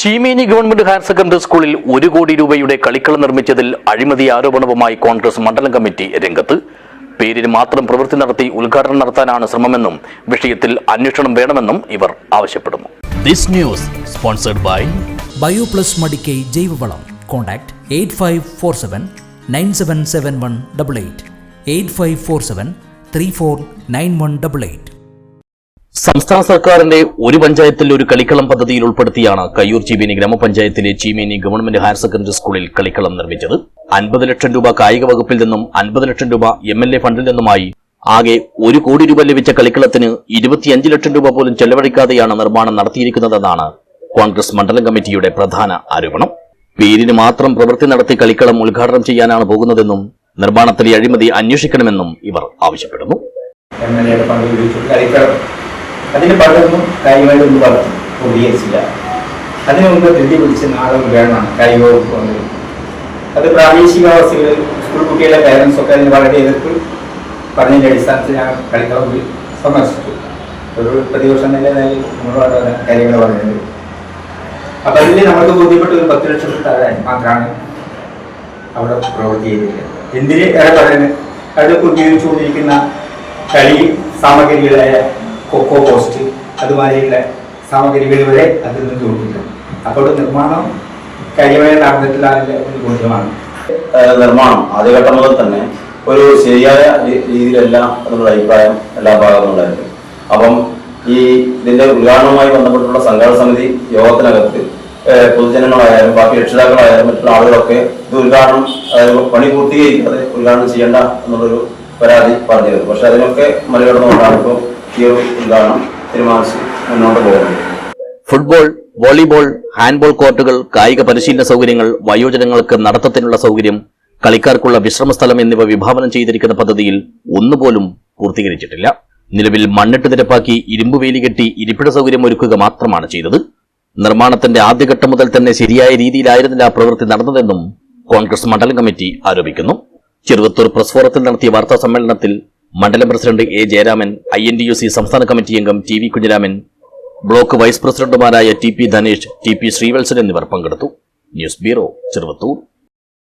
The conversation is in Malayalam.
ചീമേനി ഗവൺമെന്റ് ഹയർ സെക്കൻഡറി സ്കൂളിൽ 1 കോടി രൂപയുടെ കളിക്കളം നിർമ്മിച്ചതിൽ അഴിമതി ആരോപണവുമായി കോൺഗ്രസ് മണ്ഡലം കമ്മിറ്റി രംഗത്ത്. പേരിന് മാത്രം പ്രവൃത്തി നടത്തി ഉദ്ഘാടനം നടത്താനാണ് ശ്രമമെന്നും വിഷയത്തിൽ അന്വേഷണം വേണമെന്നും ഇവർ ആവശ്യപ്പെടുന്നു. This news sponsored by Bioplus Madikkai ജൈവവളം. കോൺടാക്ട് 8547977188 8547349188. സംസ്ഥാന സർക്കാരിന്റെ ഒരു പഞ്ചായത്തിൽ ഒരു കളിക്കളം പദ്ധതിയിൽ ഉൾപ്പെടുത്തിയാണ് കയ്യൂർ ചീമേനി ഗ്രാമപഞ്ചായത്തിലെ ചീമേനി ഗവൺമെന്റ് ഹയർ സെക്കൻഡറി സ്കൂളിൽ കളിക്കളം നിർമ്മിച്ചത്. 50 ലക്ഷം രൂപ കായിക വകുപ്പിൽ നിന്നും 50 ലക്ഷം രൂപ MLA ഫണ്ടിൽ നിന്നുമായി ആകെ 1 കോടി രൂപ ലഭിച്ച കളിക്കളത്തിന് 25 ലക്ഷം രൂപ പോലും ചെലവഴിക്കാതെയാണ് നിർമ്മാണം നടത്തിയിരിക്കുന്നതെന്നാണ് കോൺഗ്രസ് മണ്ഡലം കമ്മിറ്റിയുടെ പ്രധാന ആരോപണം. പേരിന് മാത്രം പ്രവൃത്തി നടത്തി കളിക്കളം ഉദ്ഘാടനം ചെയ്യാനാണ് പോകുന്നതെന്നും നിർമ്മാണത്തിലെ അഴിമതി അന്വേഷിക്കണമെന്നും ഇവർ ആവശ്യപ്പെടുന്നു. അതിന് പലർന്നും കാര്യമായിട്ടൊന്നും പൂർത്തീകരിച്ചില്ല. അതിനു മുമ്പ് ദില്ലി പിടിച്ച് നാളെ ഉദ്ഘാടനമാണ് കായിക വകുപ്പ് വന്നത്. അത് പ്രാദേശികാവാസികൾ, സ്കൂൾ കുട്ടികളുടെ പേരൻസ് ഒക്കെ അതിന് വളരെ എതിർപ്പ് പറഞ്ഞതിൻ്റെ അടിസ്ഥാനത്തിൽ ഞാൻ കളിക്കളം സന്ദർശിച്ചു. ഒരു പ്രതിവർഷം നിലയിൽ നമ്മളോട് കാര്യങ്ങൾ പറഞ്ഞത്. അപ്പം അതിൽ നമുക്ക് ബോധ്യപ്പെട്ട ഒരു 10 ലക്ഷത്തിൽ താഴെ മാത്രമാണ് അവിടെ പ്രവൃത്തി ചെയ്തിരിക്കുന്നത്. എന്തിന് ഏറെ പറയുന്നത്, അവിടെ ഉപയോഗിച്ചുകൊണ്ടിരിക്കുന്ന കളി സാമഗ്രികളായ കൊക്കോ പോസ്റ്റ് അതുമാതിരിയുള്ള സാമഗ്രികൾ വരെ അതിൽ നിന്ന് ചോദിക്കുന്നു. അപ്പോൾ നിർമ്മാണം കാര്യമായി നടന്നിട്ടില്ല ഒരു ബോധ്യമാണ്. നിർമ്മാണം ആദ്യഘട്ടം മുതൽ തന്നെ ഒരു ശരിയായ രീതിയിലല്ല എന്നുള്ള അഭിപ്രായം എല്ലാ ഭാഗത്തുനിന്നുണ്ടായിരുന്നു. അപ്പം ഇതിന്റെ ഉദ്ഘാടനവുമായി ബന്ധപ്പെട്ടുള്ള സംഘാടന സമിതി യോഗത്തിനകത്ത് പൊതുജനങ്ങളായാലും ബാക്കി രക്ഷിതാക്കളായാലും മറ്റുള്ള ആളുകളൊക്കെ ഇത് ഉദ്ഘാടനം പണി പൂർത്തീകരിക്കാതെ ഉദ്ഘാടനം ചെയ്യേണ്ട എന്നുള്ളൊരു പരാതി പറഞ്ഞിരുന്നു. പക്ഷെ അതിനൊക്കെ മറികടന്നുകൊണ്ടാണ് ഇപ്പോൾ ഈ ഒരു ഉദ്ഘാടനം തീരുമാനിച്ച് മുന്നോട്ട് പോകുന്നത്. ഫുട്ബോൾ, വോളിബോൾ, ഹാൻഡ്ബോൾ കോർട്ടുകൾ, കായിക പരിശീലന സൗകര്യങ്ങൾ, വയോജനങ്ങൾക്ക് നടത്തത്തിനുള്ള സൗകര്യം, കളിക്കാർക്കുള്ള വിശ്രമ സ്ഥലം എന്നിവ വിഭാവനം ചെയ്തിരിക്കുന്ന പദ്ധതിയിൽ ഒന്നുപോലും പൂർത്തീകരിച്ചിട്ടില്ല. നിലവിൽ മണ്ണിട്ട് നിരപ്പാക്കി ഇരുമ്പ് വേലി കെട്ടി ഇരിപ്പിട സൗകര്യം ഒരുക്കുക മാത്രമാണ് ചെയ്തത്. നിർമ്മാണത്തിന്റെ ആദ്യഘട്ടം മുതൽ തന്നെ ശരിയായ രീതിയിലായിരുന്നില്ല പ്രവൃത്തി നടന്നതെന്നും കോൺഗ്രസ് മണ്ഡലം കമ്മിറ്റി ആരോപിക്കുന്നു. ചെറുവത്തൂർ പ്രസ് ഫോറത്തിൽ നടത്തിയ വാർത്താ സമ്മേളനത്തിൽ മണ്ഡലം പ്രസിഡന്റ് A. ജയരാമൻ, INTUC സംസ്ഥാന കമ്മിറ്റി അംഗം TV. കുഞ്ഞിരാമൻ, ബ്ലോക്ക് വൈസ് പ്രസിഡന്റുമാരായ TP. ധനേഷ്, TP. ശ്രീവത്സൻ എന്നിവർ പങ്കെടുത്തു. News bureau, Cheruvathur.